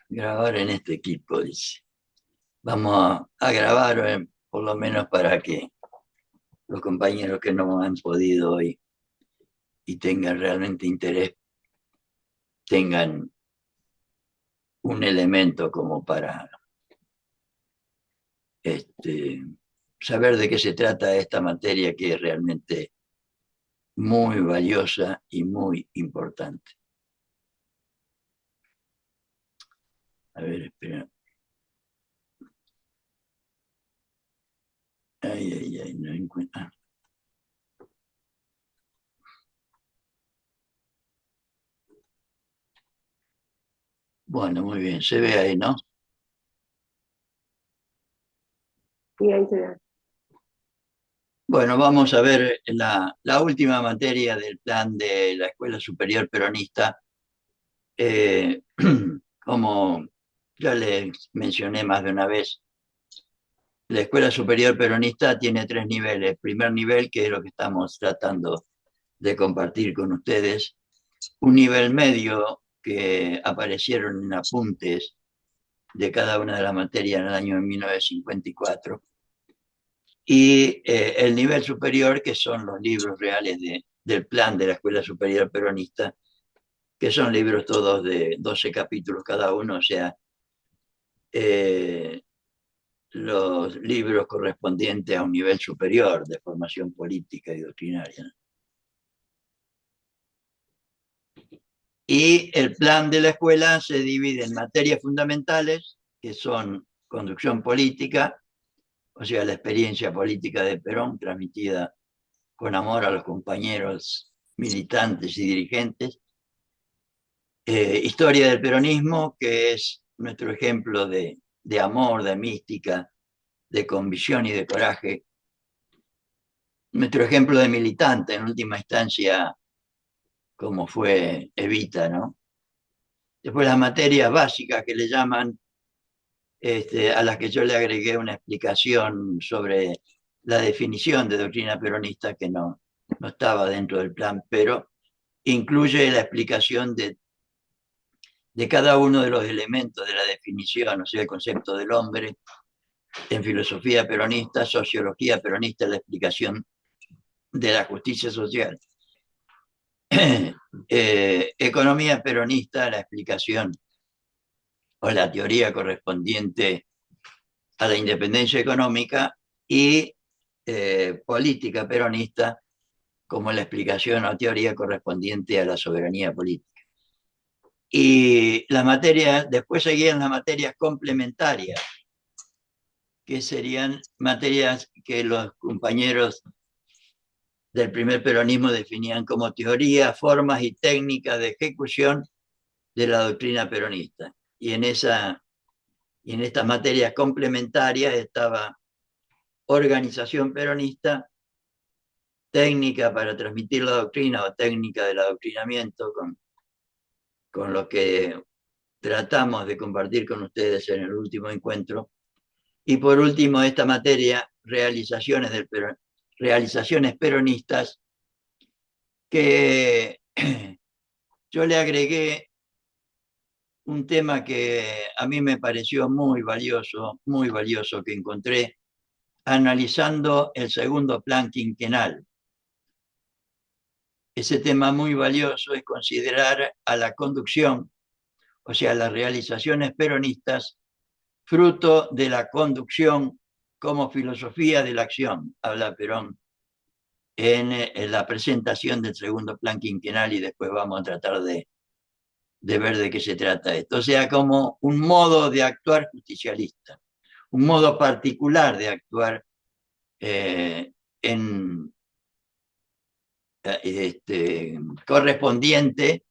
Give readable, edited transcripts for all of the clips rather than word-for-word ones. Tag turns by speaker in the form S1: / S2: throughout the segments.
S1: Grabar en este equipo, dice. Vamos a grabar por lo menos para que los compañeros que no han podido hoy y tengan realmente interés tengan un elemento como para este, saber de qué se trata esta materia que es realmente muy valiosa y muy importante. A ver, espera. Ay, ay, ay, no encuentro. Bueno, muy bien, se ve ahí, ¿no?
S2: Y ahí se ve.
S1: Bueno, vamos a ver la última materia del plan de la Escuela Superior Peronista. Eh, como ya les mencioné más de una vez, la Escuela Superior Peronista tiene tres niveles. Primer nivel, que es lo que estamos tratando de compartir con ustedes. Un nivel medio que aparecieron en apuntes de cada una de las materias en el año 1954. Y el nivel superior, que son los libros reales del plan de la Escuela Superior Peronista, que son libros todos de 12 capítulos cada uno, o sea, eh, los libros correspondientes a un nivel superior de formación política y doctrinaria. Y el plan de la escuela se divide en materias fundamentales, que son conducción política, o sea, la experiencia política de Perón transmitida con amor a los compañeros militantes y dirigentes. Historia del peronismo, que es nuestro ejemplo de amor, de mística, de convicción y de coraje. Nuestro ejemplo de militante, en última instancia, como fue Evita, ¿no? Después las materias básicas que le llaman, a las que yo le agregué una explicación sobre la definición de doctrina peronista que no estaba dentro del plan, pero incluye la explicación de cada uno de los elementos de la definición, o sea, el concepto del hombre, en filosofía peronista, sociología peronista, la explicación de la justicia social. Economía peronista, la explicación o la teoría correspondiente a la independencia económica y política peronista como la explicación o teoría correspondiente a la soberanía política. Y las materias, después seguían las materias complementarias, que serían materias que los compañeros del primer peronismo definían como teoría, formas y técnicas de ejecución de la doctrina peronista. Y en estas materias complementarias estaba organización peronista, técnica para transmitir la doctrina o técnica del adoctrinamiento, con lo que tratamos de compartir con ustedes en el último encuentro. Y por último, esta materia, realizaciones peronistas, que yo le agregué un tema que a mí me pareció muy valioso que encontré analizando el segundo plan quinquenal. Ese tema muy valioso es considerar a la conducción, o sea, las realizaciones peronistas, fruto de la conducción como filosofía de la acción, habla Perón en la presentación del segundo plan quinquenal y después vamos a tratar de ver de qué se trata esto. O sea, como un modo de actuar justicialista, un modo particular de actuar eh, en, correspondiente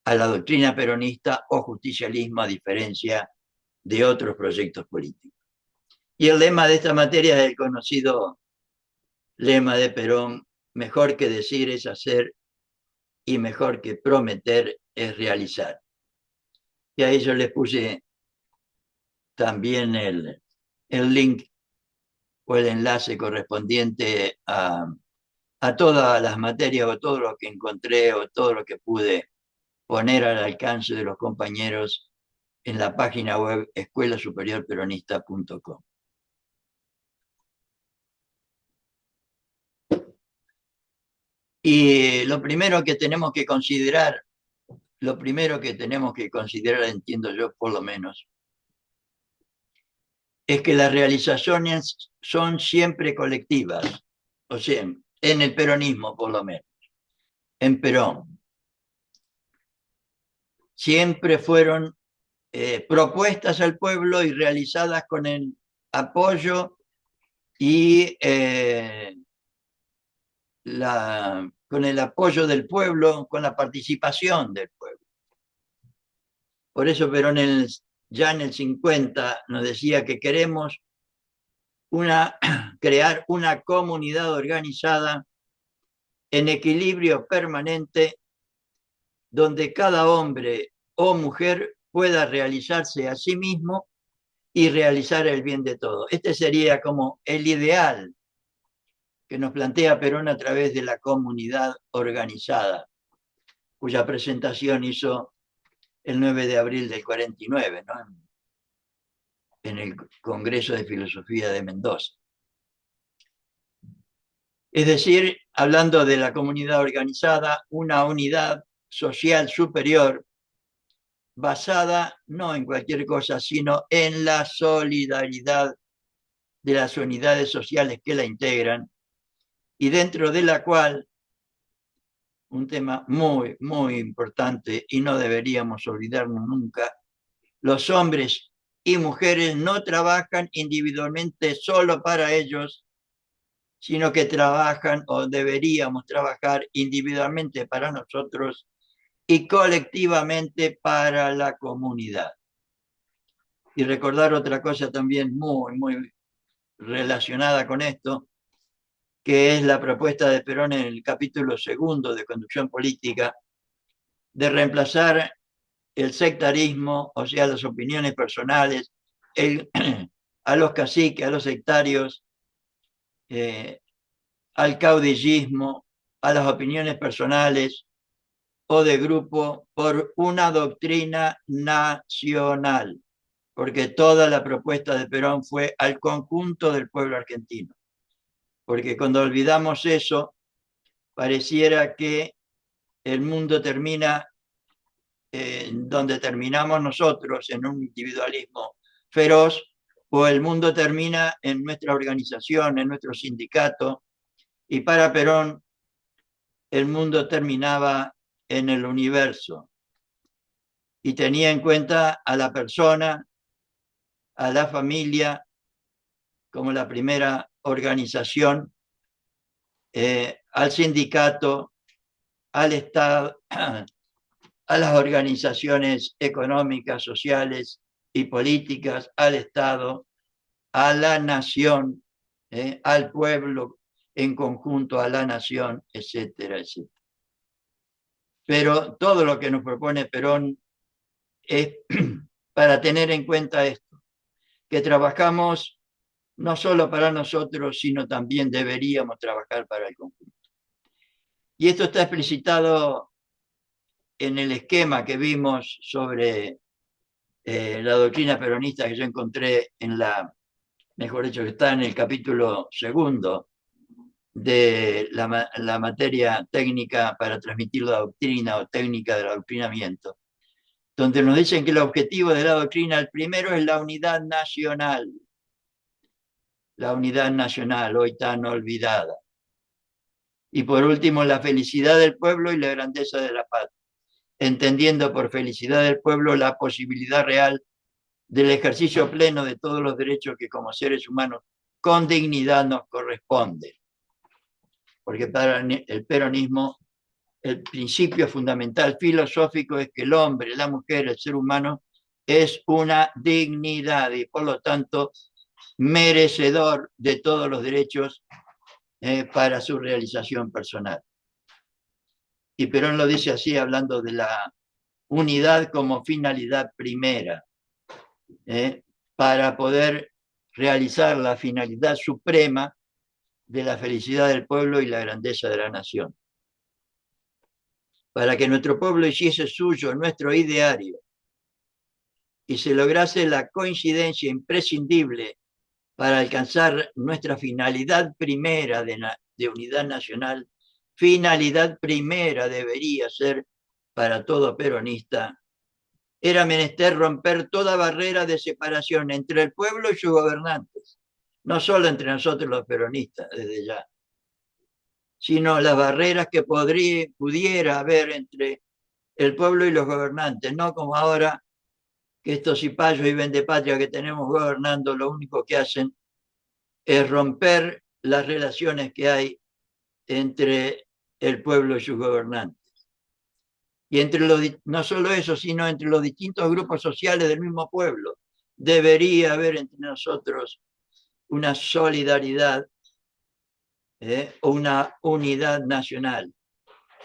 S1: a la doctrina peronista o justicialismo, a diferencia de otros proyectos políticos. Y el lema de esta materia es el conocido lema de Perón: mejor que decir es hacer y mejor que prometer es realizar. Y ahí yo les puse también el link o el enlace correspondiente a todas las materias o todo lo que encontré o todo lo que pude poner al alcance de los compañeros en la página web escuelasuperiorperonista.com. Y lo primero que tenemos que considerar, entiendo yo por lo menos, es que las realizaciones son siempre colectivas, o sea, en el peronismo por lo menos, en Perón. Siempre fueron propuestas al pueblo y realizadas con el apoyo y con el apoyo del pueblo, con la participación del pueblo. Por eso Perón ya en el 50 nos decía que queremos crear una comunidad organizada en equilibrio permanente donde cada hombre o mujer pueda realizarse a sí mismo y realizar el bien de todos. Este sería como el ideal que nos plantea Perón a través de la comunidad organizada, cuya presentación hizo el 9 de abril del 49, ¿no? En el Congreso de Filosofía de Mendoza. Es decir, hablando de la comunidad organizada, una unidad social superior basada no en cualquier cosa, sino en la solidaridad de las unidades sociales que la integran y dentro de la cual, un tema muy, muy importante y no deberíamos olvidarnos nunca, los hombres y mujeres no trabajan individualmente solo para ellos, sino que trabajan o deberíamos trabajar individualmente para nosotros y colectivamente para la comunidad. Y recordar otra cosa también muy, muy relacionada con esto, que es la propuesta de Perón en el capítulo 2 de Conducción Política, de reemplazar el sectarismo, o sea, las opiniones personales, a los caciques, a los sectarios, al caudillismo, a las opiniones personales o de grupo, por una doctrina nacional, porque toda la propuesta de Perón fue al conjunto del pueblo argentino. Porque cuando olvidamos eso, pareciera que el mundo termina donde terminamos nosotros, en un individualismo feroz, o el mundo termina en nuestra organización, en nuestro sindicato, y para Perón el mundo terminaba en el universo y tenía en cuenta a la persona, a la familia, como la primera organización, al sindicato, al Estado, a las organizaciones económicas, sociales y políticas, al Estado, a la nación, al pueblo en conjunto, a la nación, etcétera, etcétera. Pero todo lo que nos propone Perón es para tener en cuenta esto, que trabajamos no solo para nosotros, sino también deberíamos trabajar para el conjunto. Y esto está explicitado en el esquema que vimos sobre la doctrina peronista que yo encontré mejor dicho, que está en el capítulo 2 de la materia técnica para transmitir la doctrina o técnica del adoctrinamiento, donde nos dicen que el objetivo de la doctrina, el primero es la unidad nacional, hoy tan olvidada. Y por último, la felicidad del pueblo y la grandeza de la patria, entendiendo por felicidad del pueblo la posibilidad real del ejercicio pleno de todos los derechos que como seres humanos con dignidad nos corresponden. Porque para el peronismo el principio fundamental filosófico es que el hombre, la mujer, el ser humano es una dignidad y por lo tanto merecedor de todos los derechos para su realización personal. Y Perón lo dice así, hablando de la unidad como finalidad primera, para poder realizar la finalidad suprema de la felicidad del pueblo y la grandeza de la nación. para que nuestro pueblo hiciese suyo nuestro ideario y se lograse la coincidencia imprescindible para alcanzar nuestra finalidad primera de unidad nacional, finalidad primera debería ser para todo peronista, era menester romper toda barrera de separación entre el pueblo y sus gobernantes, no solo entre nosotros los peronistas desde ya, sino las barreras que pudiera haber entre el pueblo y los gobernantes, no como ahora que estos cipayos y vendepatria que tenemos gobernando lo único que hacen es romper las relaciones que hay entre el pueblo y sus gobernantes. Y no solo eso, sino entre los distintos grupos sociales del mismo pueblo. Debería haber entre nosotros una solidaridad o una unidad nacional.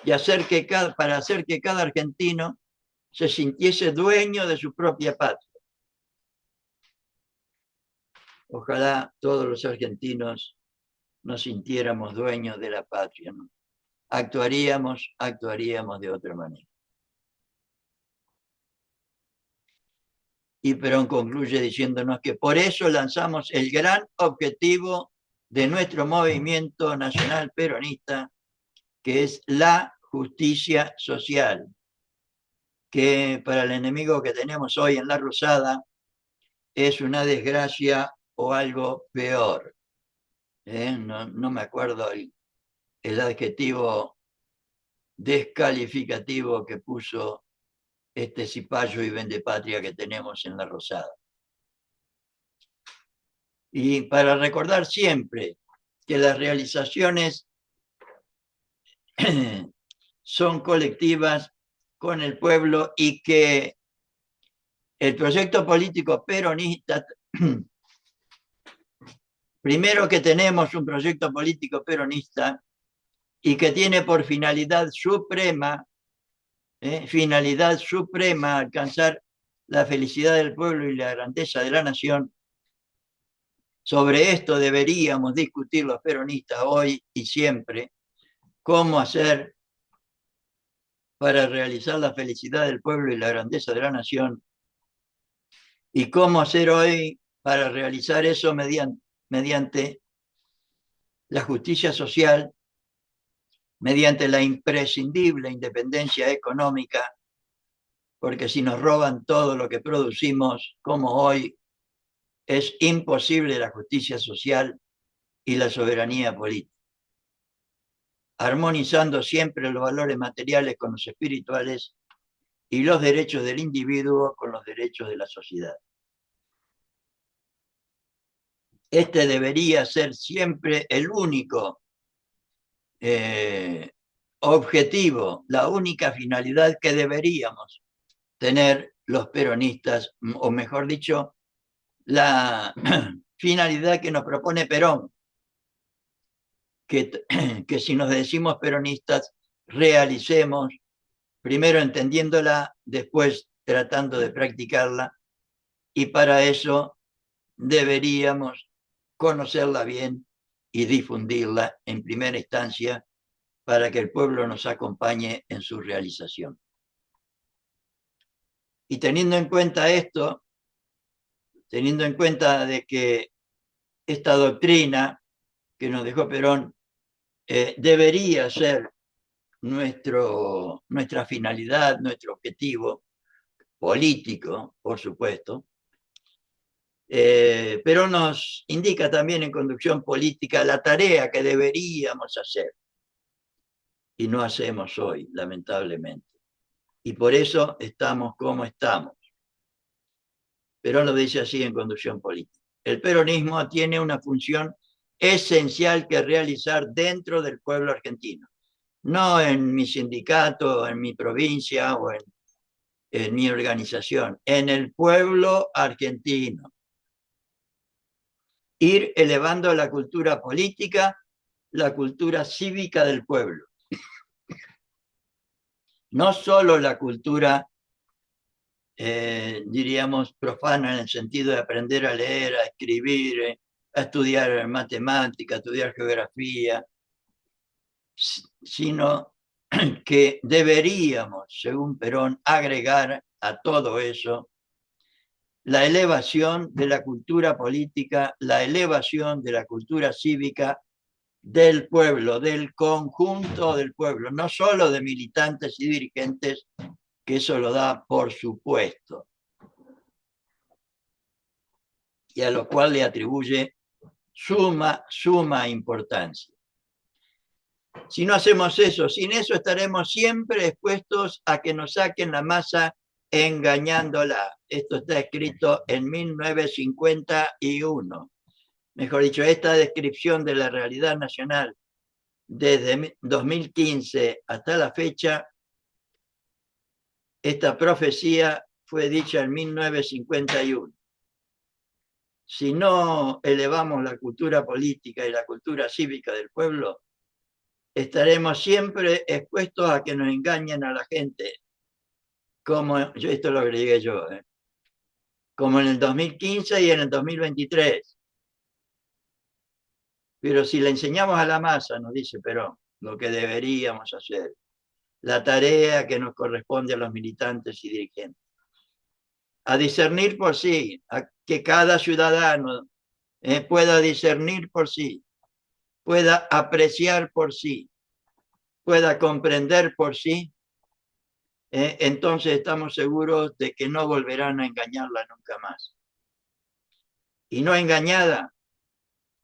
S1: Y para hacer que cada argentino se sintiese dueño de su propia patria. Ojalá todos los argentinos nos sintiéramos dueños de la patria, ¿no? Actuaríamos de otra manera. Y Perón concluye diciéndonos que por eso lanzamos el gran objetivo de nuestro movimiento nacional peronista, que es la justicia social, que para el enemigo que tenemos hoy en la Rosada es una desgracia o algo peor. No me acuerdo el adjetivo descalificativo que puso este cipayo y vendepatria que tenemos en la Rosada. Y para recordar siempre que las realizaciones son colectivas con el pueblo y que el proyecto político peronista, primero que tenemos un proyecto político peronista y que tiene por finalidad suprema alcanzar la felicidad del pueblo y la grandeza de la nación. Sobre esto deberíamos discutir los peronistas hoy y siempre, cómo hacer para realizar la felicidad del pueblo y la grandeza de la nación, y cómo hacer hoy para realizar eso mediante la justicia social, mediante la imprescindible independencia económica, porque si nos roban todo lo que producimos, como hoy, es imposible la justicia social y la soberanía política. Armonizando siempre los valores materiales con los espirituales y los derechos del individuo con los derechos de la sociedad. Este debería ser siempre el único objetivo, la única finalidad que deberíamos tener los peronistas, o mejor dicho, la finalidad que nos propone Perón, que si nos decimos peronistas, realicemos, primero entendiéndola, después tratando de practicarla, y para eso deberíamos conocerla bien y difundirla en primera instancia para que el pueblo nos acompañe en su realización. Y teniendo en cuenta esto, teniendo en cuenta de que esta doctrina que nos dejó Perón debería ser nuestra finalidad, nuestro objetivo político, por supuesto, pero nos indica también en conducción política la tarea que deberíamos hacer y no hacemos hoy, lamentablemente. Y por eso estamos como estamos. Perón lo dice así en conducción política. El peronismo tiene una función esencial que realizar dentro del pueblo argentino, no en mi sindicato, en mi provincia o en mi organización, en el pueblo argentino. Ir elevando la cultura política, la cultura cívica del pueblo. No solo la cultura, diríamos, profana en el sentido de aprender a leer, a escribir, a estudiar matemática, a estudiar geografía, sino que deberíamos, según Perón, agregar a todo eso la elevación de la cultura política, la elevación de la cultura cívica del pueblo, del conjunto del pueblo, no solo de militantes y dirigentes, que eso lo da por supuesto, y a lo cual le atribuye suma importancia. Si no hacemos eso, sin eso estaremos siempre expuestos a que nos saquen la masa engañándola. Esto está escrito en 1951. Mejor dicho, esta descripción de la realidad nacional desde 2015 hasta la fecha, esta profecía fue dicha en 1951. Si no elevamos la cultura política y la cultura cívica del pueblo, estaremos siempre expuestos a que nos engañen a la gente, como esto lo agregué yo, como en el 2015 y en el 2023. Pero si le enseñamos a la masa, nos dice Perón, lo que deberíamos hacer, la tarea que nos corresponde a los militantes y dirigentes, a discernir por sí, a que cada ciudadano pueda discernir por sí, pueda apreciar por sí, pueda comprender por sí, entonces estamos seguros de que no volverán a engañarla nunca más. Y no engañada,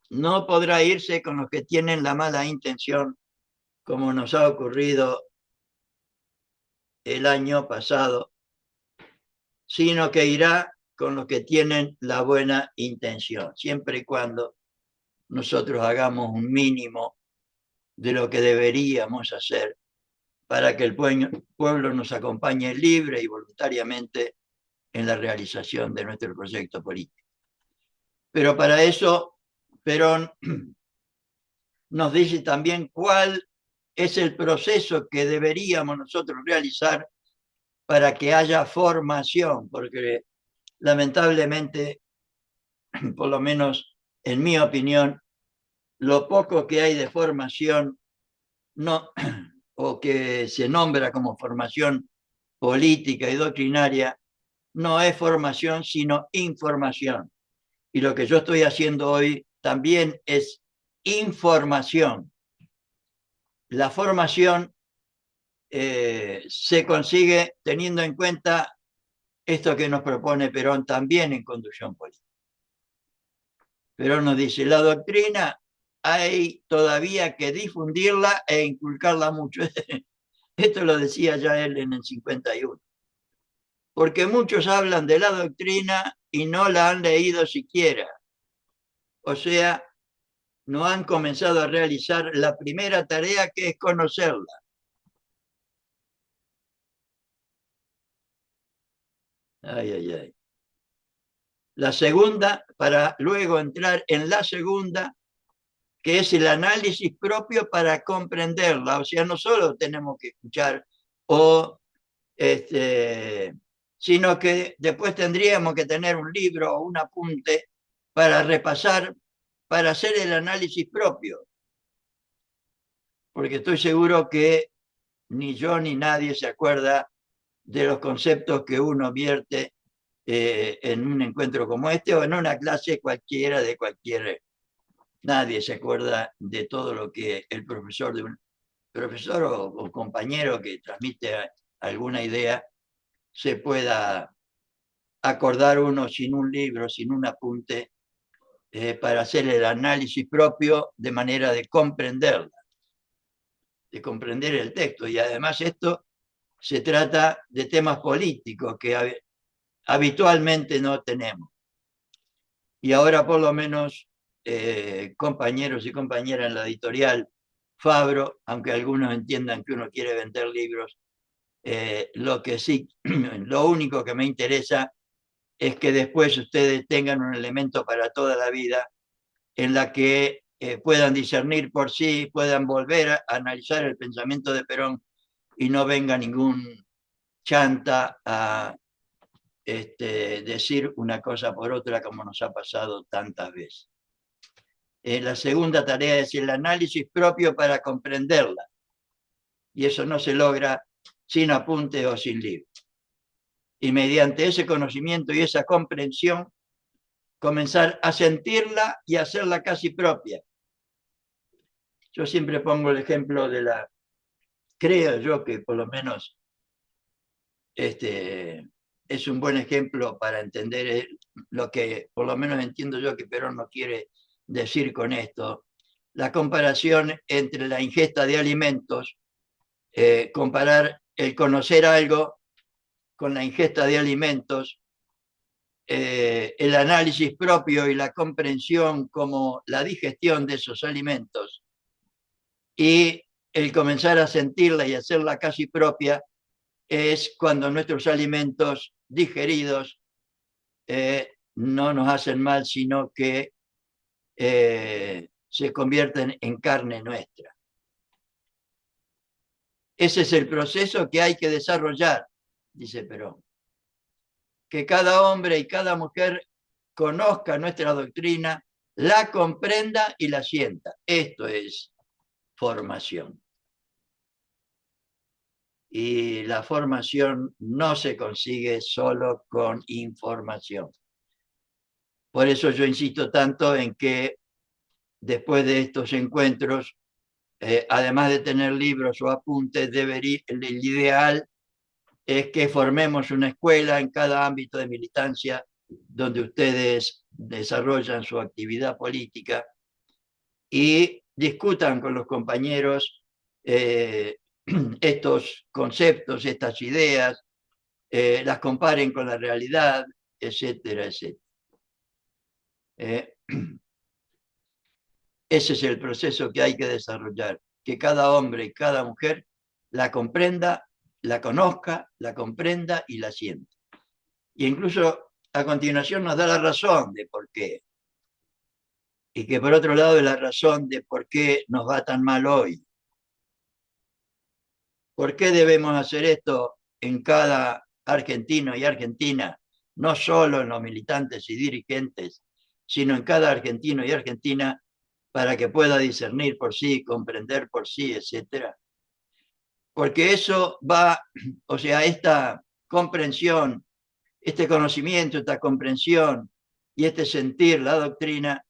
S1: no podrá irse con los que tienen la mala intención, como nos ha ocurrido el año pasado, sino que irá con los que tienen la buena intención, siempre y cuando nosotros hagamos un mínimo de lo que deberíamos hacer para que el pueblo nos acompañe libre y voluntariamente en la realización de nuestro proyecto político. Pero para eso, Perón nos dice también cuál es el proceso que deberíamos nosotros realizar para que haya formación, porque lamentablemente, por lo menos en mi opinión, lo poco que hay de formación no, o que se nombra como formación política y doctrinaria, no es formación, sino información. Y lo que yo estoy haciendo hoy también es información. La formación se consigue teniendo en cuenta esto que nos propone Perón también en Conducción Política. Perón nos dice, la doctrina hay todavía que difundirla e inculcarla mucho. Esto lo decía ya él en el 51. Porque muchos hablan de la doctrina y no la han leído siquiera. O sea, no han comenzado a realizar la primera tarea, que es conocerla. Ay, ay, ay. La segunda, para luego entrar en la segunda, que es el análisis propio para comprenderla. O sea, no solo tenemos que escuchar sino que después tendríamos que tener un libro o un apunte para repasar, para hacer el análisis propio. Porque estoy seguro que ni yo ni nadie se acuerda de los conceptos que uno vierte en un encuentro como este o en una clase cualquiera de cualquier. Nadie se acuerda de todo lo que el profesor o compañero que transmite alguna idea se pueda acordar uno sin un libro, sin un apunte, para hacer el análisis propio de manera de comprenderla, de comprender el texto. Y además esto se trata de temas políticos que habitualmente no tenemos. Y ahora por lo menos compañeros y compañeras en la editorial Fabro, aunque algunos entiendan que uno quiere vender libros, lo que sí, lo único que me interesa es que después ustedes tengan un elemento para toda la vida en la que puedan discernir por sí, puedan volver a analizar el pensamiento de Perón y no venga ningún chanta a decir una cosa por otra como nos ha pasado tantas veces. La segunda tarea es el análisis propio para comprenderla. Y eso no se logra sin apuntes o sin libros. Y mediante ese conocimiento y esa comprensión, comenzar a sentirla y a hacerla casi propia. Yo siempre pongo el ejemplo de creo yo que por lo menos es un buen ejemplo para entender lo que por lo menos entiendo yo que Perón no quiere decir con esto, la comparación entre la ingesta de alimentos, comparar el conocer algo con la ingesta de alimentos, el análisis propio y la comprensión como la digestión de esos alimentos y el comenzar a sentirla y hacerla casi propia es cuando nuestros alimentos digeridos no nos hacen mal, sino que se convierten en carne nuestra. Ese es el proceso que hay que desarrollar, dice Perón. Que cada hombre y cada mujer conozca nuestra doctrina, la comprenda y la sienta. Esto es formación. Y la formación no se consigue solo con información. Por eso yo insisto tanto en que después de estos encuentros, además de tener libros o apuntes, el ideal es que formemos una escuela en cada ámbito de militancia donde ustedes desarrollan su actividad política y discutan con los compañeros estos conceptos, estas ideas, las comparen con la realidad, etcétera, etcétera. Ese es el proceso que hay que desarrollar, que cada hombre y cada mujer la comprenda, la conozca, la comprenda y la sienta. Y incluso a continuación nos da la razón de por qué. Y que por otro lado es la razón de por qué nos va tan mal hoy. ¿Por qué debemos hacer esto en cada argentino y argentina? No solo en los militantes y dirigentes, sino en cada argentino y argentina para que pueda discernir por sí, comprender por sí, etc. Porque eso va, o sea, esta comprensión, este conocimiento, esta comprensión y este sentir la doctrina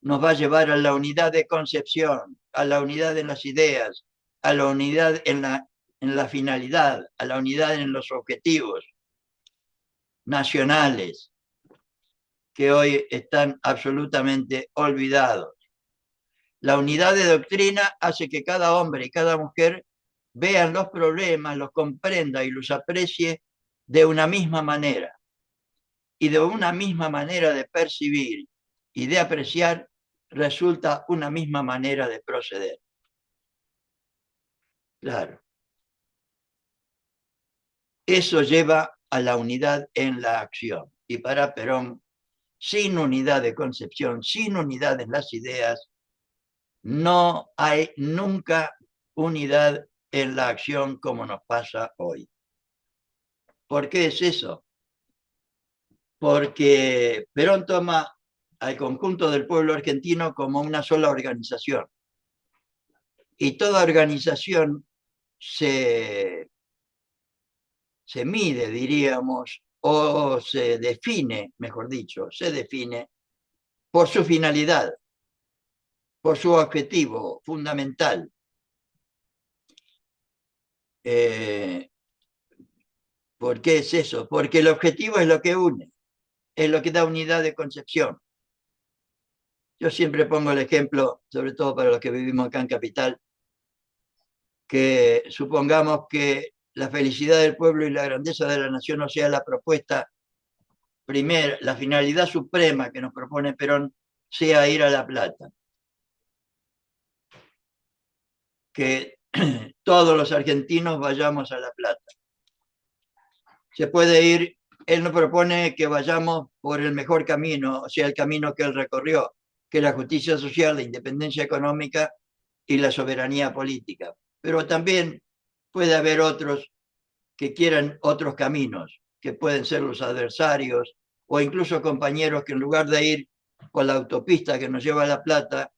S1: nos va a llevar a la unidad de concepción, a la unidad en las ideas, a la unidad en la finalidad, a la unidad en los objetivos nacionales que hoy están absolutamente olvidados. La unidad de doctrina hace que cada hombre y cada mujer vean los problemas, los comprenda y los aprecie de una misma manera. Y de una misma manera de percibir y de apreciar resulta una misma manera de proceder. Claro. Eso lleva a la unidad en la acción. Y para Perón, sin unidad de concepción, sin unidad en las ideas, no hay nunca unidad en la acción como nos pasa hoy. ¿Por qué es eso? Porque Perón toma al conjunto del pueblo argentino como una sola organización. Y toda organización se mide, diríamos, o se define, mejor dicho, se define por su finalidad, por su objetivo fundamental. ¿Por qué es eso? Porque el objetivo es lo que une, es lo que da unidad de concepción. Yo siempre pongo el ejemplo, sobre todo para los que vivimos acá en Capital, que supongamos que la felicidad del pueblo y la grandeza de la nación no sea la propuesta primera, la finalidad suprema que nos propone Perón sea ir a La Plata. Que todos los argentinos vayamos a La Plata. Se puede ir, él nos propone que vayamos por el mejor camino, o sea, el camino que él recorrió, que es la justicia social, la independencia económica y la soberanía política. Pero también puede haber otros que quieran otros caminos, que pueden ser los adversarios o incluso compañeros que en lugar de ir por la autopista que nos lleva a La Plata,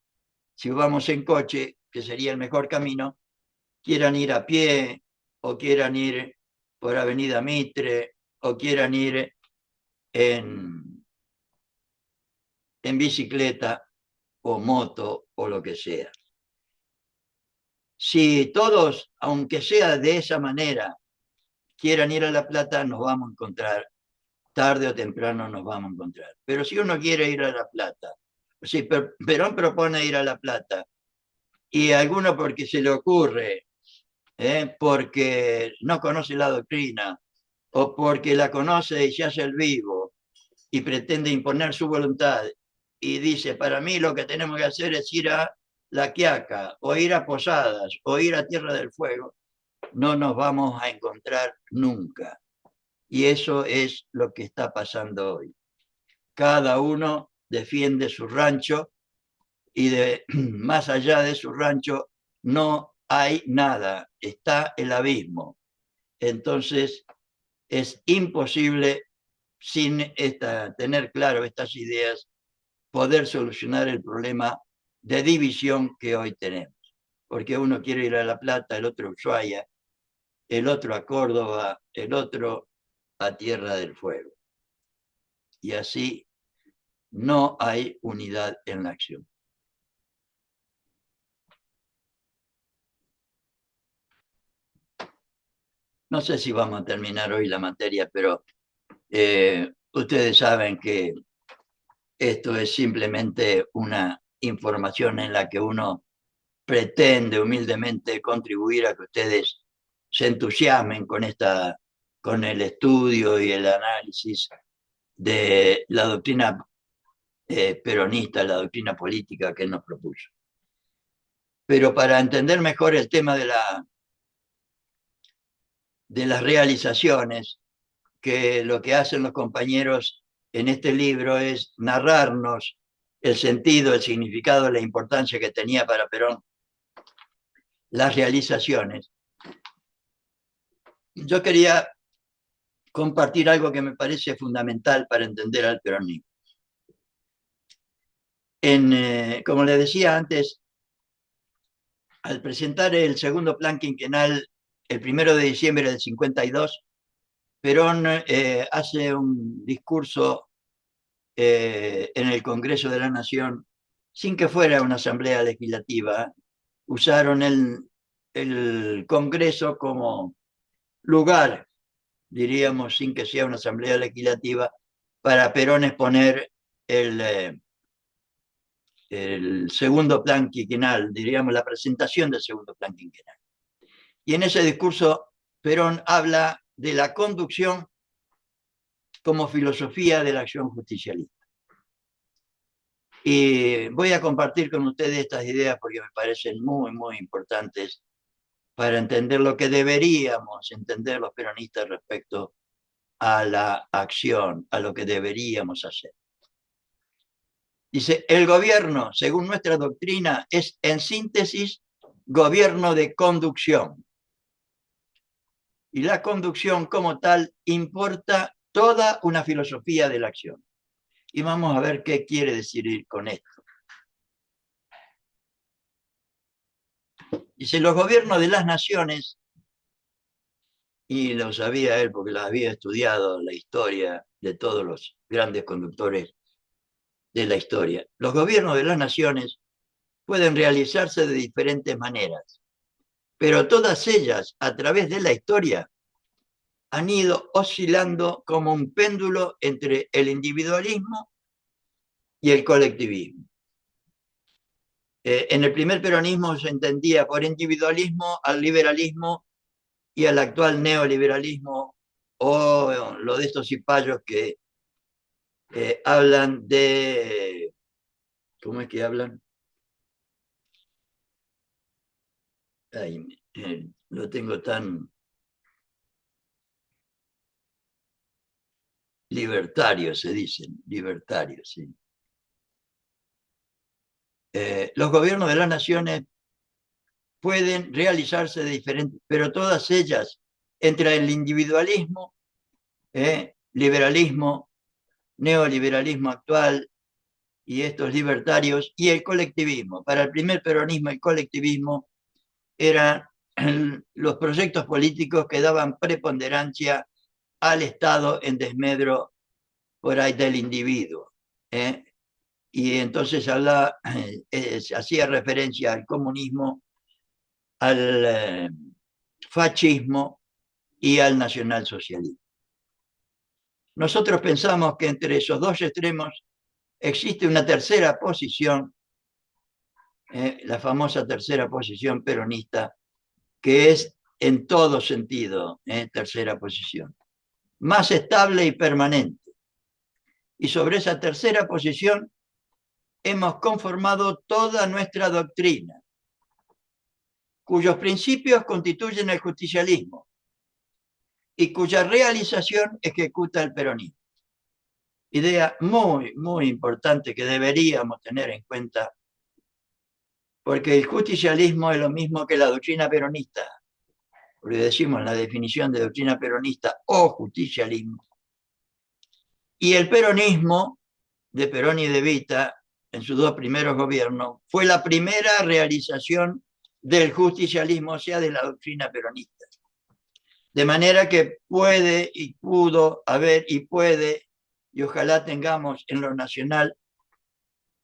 S1: si vamos en coche, que sería el mejor camino, quieran ir a pie, o quieran ir por Avenida Mitre, o quieran ir en bicicleta o moto o lo que sea. Si todos, aunque sea de esa manera, quieran ir a La Plata, nos vamos a encontrar, tarde o temprano nos vamos a encontrar. Pero si uno quiere ir a La Plata, si Perón propone ir a La Plata, y alguno porque se le ocurre, porque no conoce la doctrina, o porque la conoce y se hace el vivo, y pretende imponer su voluntad, y dice, para mí lo que tenemos que hacer es ir a La Quiaca, o ir a Posadas, o ir a Tierra del Fuego, no nos vamos a encontrar nunca. Y eso es lo que está pasando hoy. Cada uno defiende su rancho y más allá de su rancho no hay nada, está el abismo. Entonces es imposible, sin tener claro estas ideas, poder solucionar el problema de división que hoy tenemos. Porque uno quiere ir a La Plata, el otro a Ushuaia, el otro a Córdoba, el otro a Tierra del Fuego. Y así no hay unidad en la acción. No sé si vamos a terminar hoy la materia, pero ustedes saben que esto es simplemente una información en la que uno pretende humildemente contribuir a que ustedes se entusiasmen con el estudio y el análisis de la doctrina peronista, la doctrina política que nos propuso. Pero para entender mejor el tema de las realizaciones, que lo que hacen los compañeros en este libro es narrarnos el sentido, el significado, la importancia que tenía para Perón las realizaciones. Yo quería compartir algo que me parece fundamental para entender al peronismo. Como les decía antes, al presentar el segundo plan quinquenal el 1 de diciembre del 52, Perón hace un discurso en el Congreso de la Nación sin que fuera una asamblea legislativa. Usaron el Congreso como lugar, diríamos, sin que sea una asamblea legislativa, para Perón exponer el segundo plan quinquenal, diríamos, la presentación del segundo plan quinquenal. Y en ese discurso, Perón habla de la conducción como filosofía de la acción justicialista. Y voy a compartir con ustedes estas ideas porque me parecen muy, muy importantes para entender lo que deberíamos entender los peronistas respecto a la acción, a lo que deberíamos hacer. Dice, el gobierno, según nuestra doctrina, es en síntesis gobierno de conducción. Y la conducción como tal importa toda una filosofía de la acción. Y vamos a ver qué quiere decir con esto. Dice, los gobiernos de las naciones, y lo sabía él porque lo había estudiado la historia de todos los grandes conductores de la historia, los gobiernos de las naciones pueden realizarse de diferentes maneras, pero todas ellas, a través de la historia, han ido oscilando como un péndulo entre el individualismo y el colectivismo. En el primer peronismo se entendía por individualismo al liberalismo y al actual neoliberalismo, o lo de estos cipayos que hablan de... ¿Cómo es que hablan? Ay, lo tengo tan... Libertarios se dicen, libertarios, sí. Los gobiernos de las naciones pueden realizarse de diferentes, pero todas ellas, entre el individualismo, liberalismo, neoliberalismo actual y estos libertarios, y el colectivismo. Para el primer peronismo, el colectivismo era los proyectos políticos que daban preponderancia al Estado en desmedro por ahí del individuo. Y entonces hacía referencia al comunismo, al fascismo y al nacionalsocialismo. Nosotros pensamos que entre esos dos extremos existe una tercera posición, la famosa tercera posición peronista, que es en todo sentido tercera posición, más estable y permanente. Y sobre esa tercera posición hemos conformado toda nuestra doctrina, cuyos principios constituyen el justicialismo y cuya realización ejecuta el peronismo. Idea muy, muy importante que deberíamos tener en cuenta, porque el justicialismo es lo mismo que la doctrina peronista, porque decimos la definición de doctrina peronista o justicialismo. Y el peronismo de Perón y de Evita, en sus dos primeros gobiernos, fue la primera realización del justicialismo, o sea, de la doctrina peronista. De manera que puede y pudo haber y puede, y ojalá tengamos en lo nacional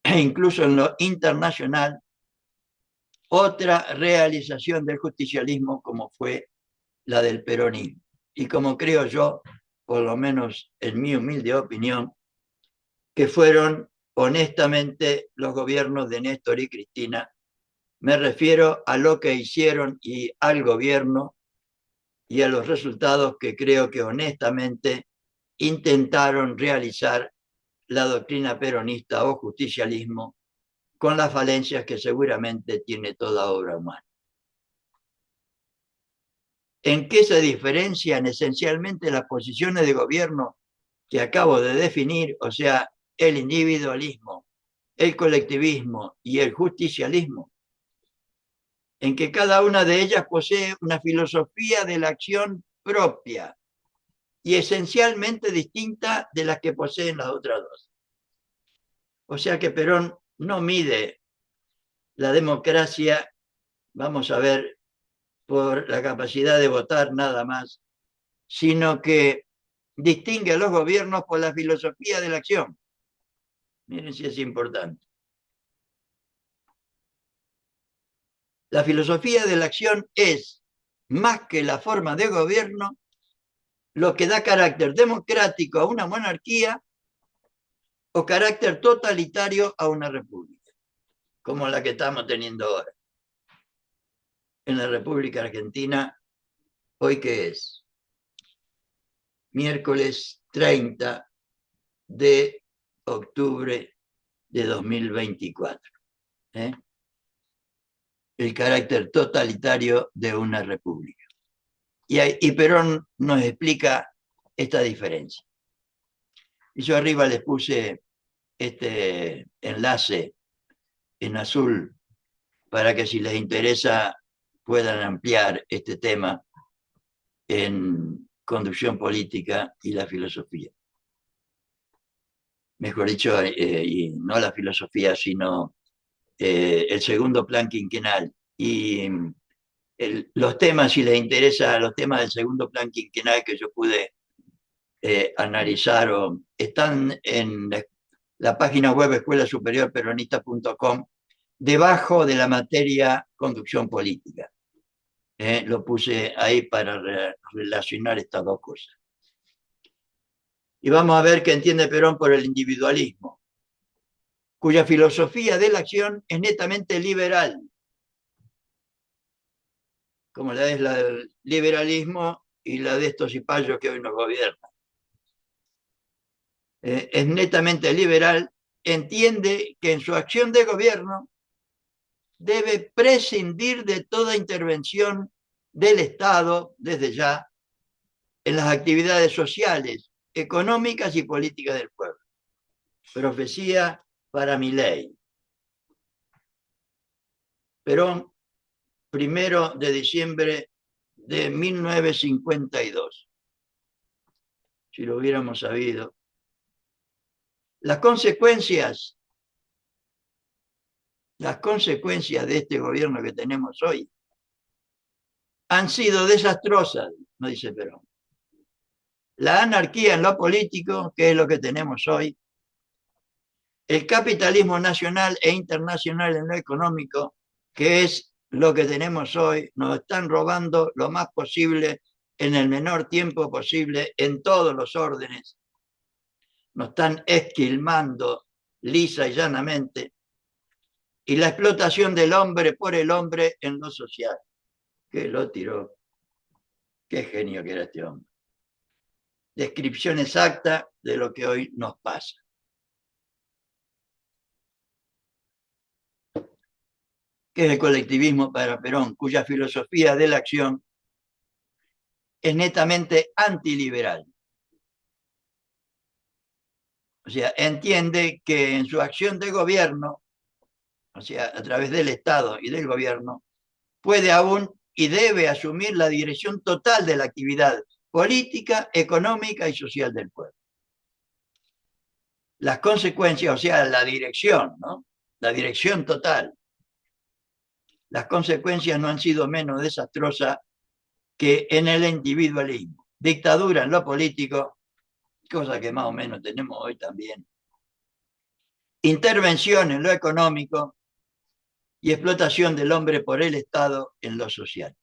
S1: e incluso en lo internacional, otra realización del justicialismo como fue la del peronismo. Y como creo yo, por lo menos en mi humilde opinión, que fueron honestamente los gobiernos de Néstor y Cristina. Me refiero a lo que hicieron y al gobierno y a los resultados que creo que honestamente intentaron realizar la doctrina peronista o justicialismo, con las falencias que seguramente tiene toda obra humana. ¿En qué se diferencian esencialmente las posiciones de gobierno que acabo de definir? O sea, el individualismo, el colectivismo y el justicialismo. En que cada una de ellas posee una filosofía de la acción propia y esencialmente distinta de las que poseen las otras dos. O sea que Perón no mide la democracia, vamos a ver, por la capacidad de votar nada más, sino que distingue a los gobiernos por la filosofía de la acción. Miren si es importante. La filosofía de la acción es, más que la forma de gobierno, lo que da carácter democrático a una monarquía o carácter totalitario a una república, como la que estamos teniendo ahora. En la República Argentina, ¿hoy qué es? Miércoles 30 de octubre de 2024. El carácter totalitario de una república. Y Perón nos explica esta diferencia. Y yo arriba les puse este enlace en azul para que si les interesa puedan ampliar este tema en conducción política y la filosofía. Mejor dicho, y no la filosofía, sino el segundo plan quinquenal. Y los temas, si les interesa, los temas del segundo plan quinquenal que yo pude analizar, están en la página web escuelasuperiorperonista.com, debajo de la materia conducción política. Lo puse ahí para relacionar estas dos cosas. Y vamos a ver qué entiende Perón por el individualismo, cuya filosofía de la acción es netamente liberal, como la es la del liberalismo y la de estos cipayos que hoy nos gobiernan. Es netamente liberal, entiende que en su acción de gobierno debe prescindir de toda intervención del Estado, desde ya, en las actividades sociales, económicas y políticas del pueblo. Profecía para Milei. Perón, 1 de diciembre de 1952. Si lo hubiéramos sabido. Las consecuencias de este gobierno que tenemos hoy han sido desastrosas, no dice Perón. La anarquía en lo político, que es lo que tenemos hoy, el capitalismo nacional e internacional en lo económico, que es lo que tenemos hoy, nos están robando lo más posible en el menor tiempo posible en todos los órdenes, nos están esquilmando lisa y llanamente, y la explotación del hombre por el hombre en lo social, que lo tiró. Qué genio que era este hombre. Descripción exacta de lo que hoy nos pasa. ¿Qué es el colectivismo para Perón? Cuya filosofía de la acción es netamente antiliberal. O sea, entiende que en su acción de gobierno, o sea, a través del Estado y del gobierno, puede aún y debe asumir la dirección total de la actividad política, económica y social del pueblo. Las consecuencias, o sea, la dirección, ¿no? La dirección total. Las consecuencias no han sido menos desastrosas que en el individualismo. Dictadura en lo político, cosa que más o menos tenemos hoy también. Intervención en lo económico y explotación del hombre por el Estado en lo social.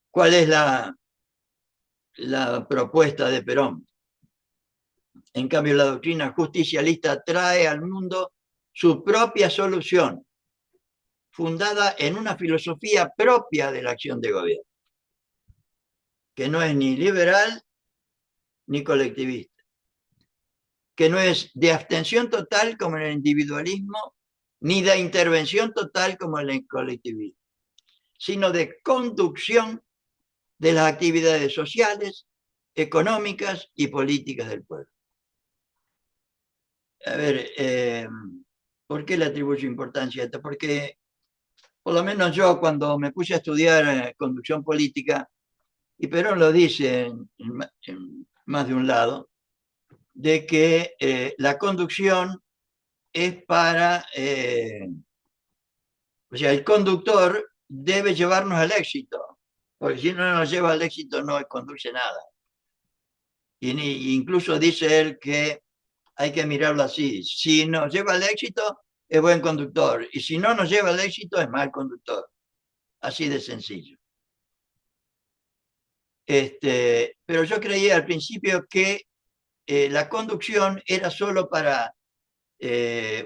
S1: ¿Cuál es la propuesta de Perón? En cambio, la doctrina justicialista trae al mundo su propia solución, fundada en una filosofía propia de la acción de gobierno, que no es ni liberal ni colectivista, que no es de abstención total como en el individualismo, ni de intervención total como en el colectivismo, sino de conducción de las actividades sociales, económicas y políticas del pueblo. A ver, ¿por qué le atribuyo importancia a esto? Porque por lo menos yo cuando me puse a estudiar conducción política, y Perón lo dice en más de un lado, de que la conducción es para, o sea, el conductor debe llevarnos al éxito, porque si no nos lleva al éxito no conduce nada. Y incluso dice él que hay que mirarlo así, si nos lleva al éxito es buen conductor, y si no nos lleva al éxito es mal conductor, así de sencillo. Pero yo creía al principio que la conducción era solo para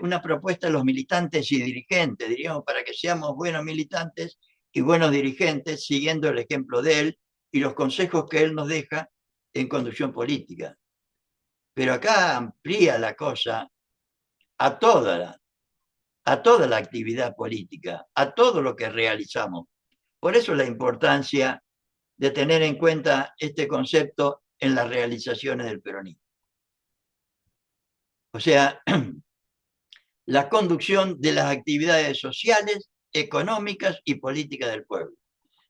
S1: una propuesta de los militantes y dirigentes, diríamos, para que seamos buenos militantes y buenos dirigentes, siguiendo el ejemplo de él y los consejos que él nos deja en conducción política. Pero acá amplía la cosa a toda la actividad política, a todo lo que realizamos. Por eso la importancia de tener en cuenta este concepto en las realizaciones del peronismo. O sea, la conducción de las actividades sociales, económicas y políticas del pueblo.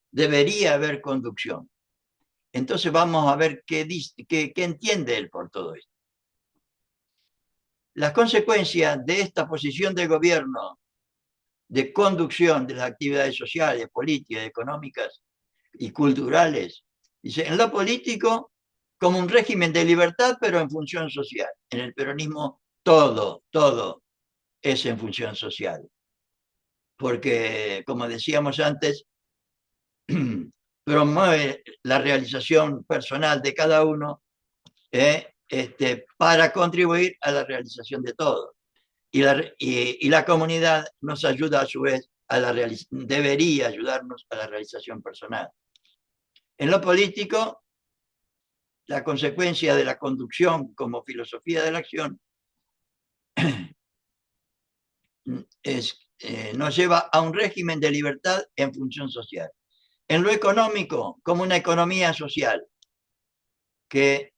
S1: Debería haber conducción. Entonces vamos a ver qué entiende él por todo esto. Las consecuencias de esta posición de gobierno de conducción de las actividades sociales, políticas, económicas y culturales, dice, en lo político como un régimen de libertad pero en función social. En el peronismo todo es en función social. Porque, como decíamos antes, promueve la realización personal de cada uno para contribuir a la realización de todos. Y la comunidad nos ayuda a su vez debería ayudarnos a la realización personal. En lo político, la consecuencia de la conducción como filosofía de la acción nos lleva a un régimen de libertad en función social. En lo económico, como una economía social, que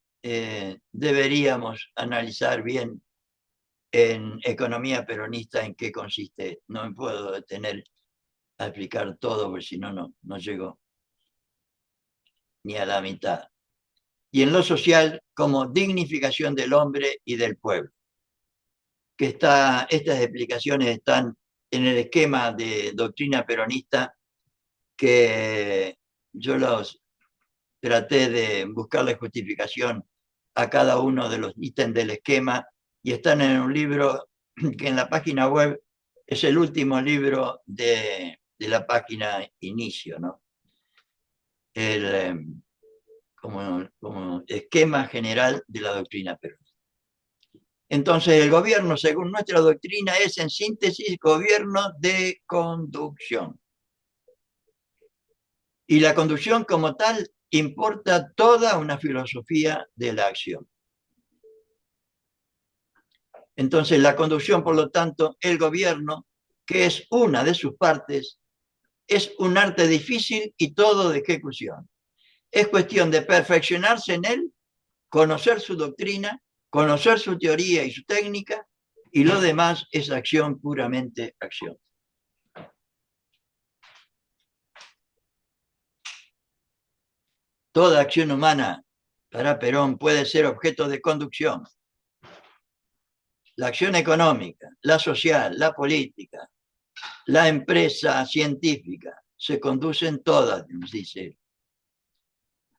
S1: deberíamos analizar bien en economía peronista en qué consiste. No me puedo detener a explicar todo, porque si no, no llego ni a la mitad. Y en lo social, como dignificación del hombre y del pueblo. Estas explicaciones están en el esquema de doctrina peronista que yo los traté de buscarle justificación a cada uno de los ítems del esquema y están en un libro que en la página web es el último libro de la página inicio, ¿no? Como esquema general de la doctrina peronista. Entonces, el gobierno, según nuestra doctrina, es en síntesis gobierno de conducción. Y la conducción como tal importa toda una filosofía de la acción. Entonces, la conducción, por lo tanto, el gobierno, que es una de sus partes, es un arte difícil y todo de ejecución. Es cuestión de perfeccionarse en él, conocer su doctrina, conocer su teoría y su técnica, y lo demás es acción, puramente acción. Toda acción humana, para Perón, puede ser objeto de conducción. La acción económica, la social, la política, la empresa científica, se conducen todas, nos dice.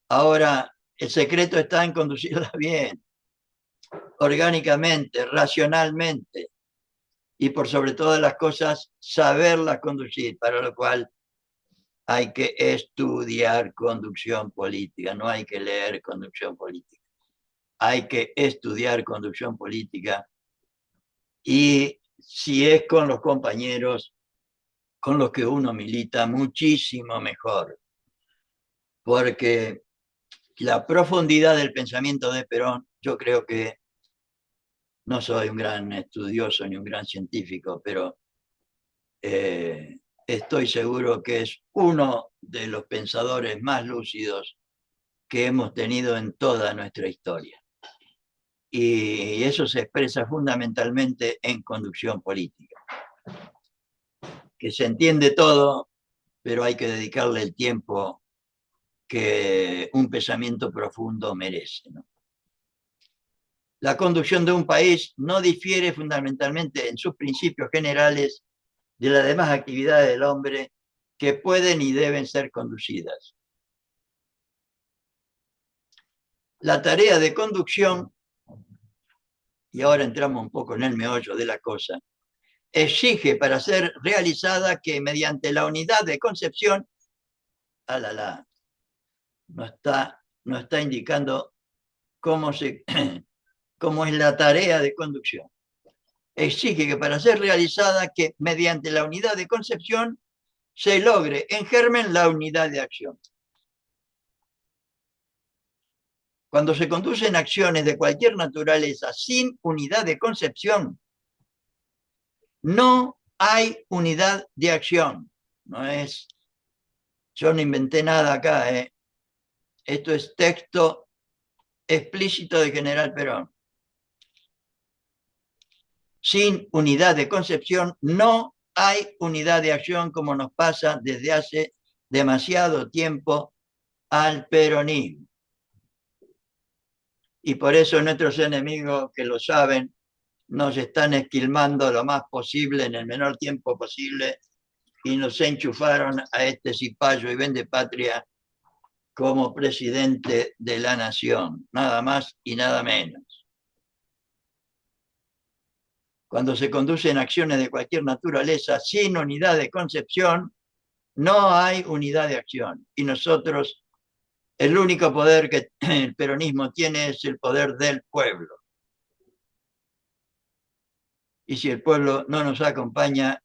S1: Ahora, el secreto está en conducirlas bien, orgánicamente, racionalmente, y por sobre todas las cosas, saberlas conducir, para lo cual hay que estudiar conducción política, no hay que leer conducción política. Hay que estudiar conducción política y si es con los compañeros con los que uno milita, muchísimo mejor, porque la profundidad del pensamiento de Perón, yo creo que no soy un gran estudioso ni un gran científico, pero estoy seguro que es uno de los pensadores más lúcidos que hemos tenido en toda nuestra historia. Y eso se expresa fundamentalmente en conducción política, que se entiende todo, pero hay que dedicarle el tiempo que un pensamiento profundo merece, ¿no? La conducción de un país no difiere fundamentalmente en sus principios generales de las demás actividades del hombre que pueden y deben ser conducidas. La tarea de conducción, y ahora entramos un poco en el meollo de la cosa, exige para ser realizada que mediante la unidad de concepción, no está indicando cómo es la tarea de conducción. Exige que para ser realizada que mediante la unidad de concepción se logre en germen la unidad de acción. Cuando se conducen acciones de cualquier naturaleza sin unidad de concepción, no hay unidad de acción. Yo no inventé nada acá, ¿eh? Esto es texto explícito de General Perón. Sin unidad de concepción no hay unidad de acción, como nos pasa desde hace demasiado tiempo al peronismo. Y por eso nuestros enemigos, que lo saben, nos están esquilmando lo más posible en el menor tiempo posible y nos enchufaron a este cipayo y vendepatria como presidente de la nación, nada más y nada menos. Cuando se conducen acciones de cualquier naturaleza sin unidad de concepción, no hay unidad de acción. Y nosotros, el único poder que el peronismo tiene es el poder del pueblo. Y si el pueblo no nos acompaña,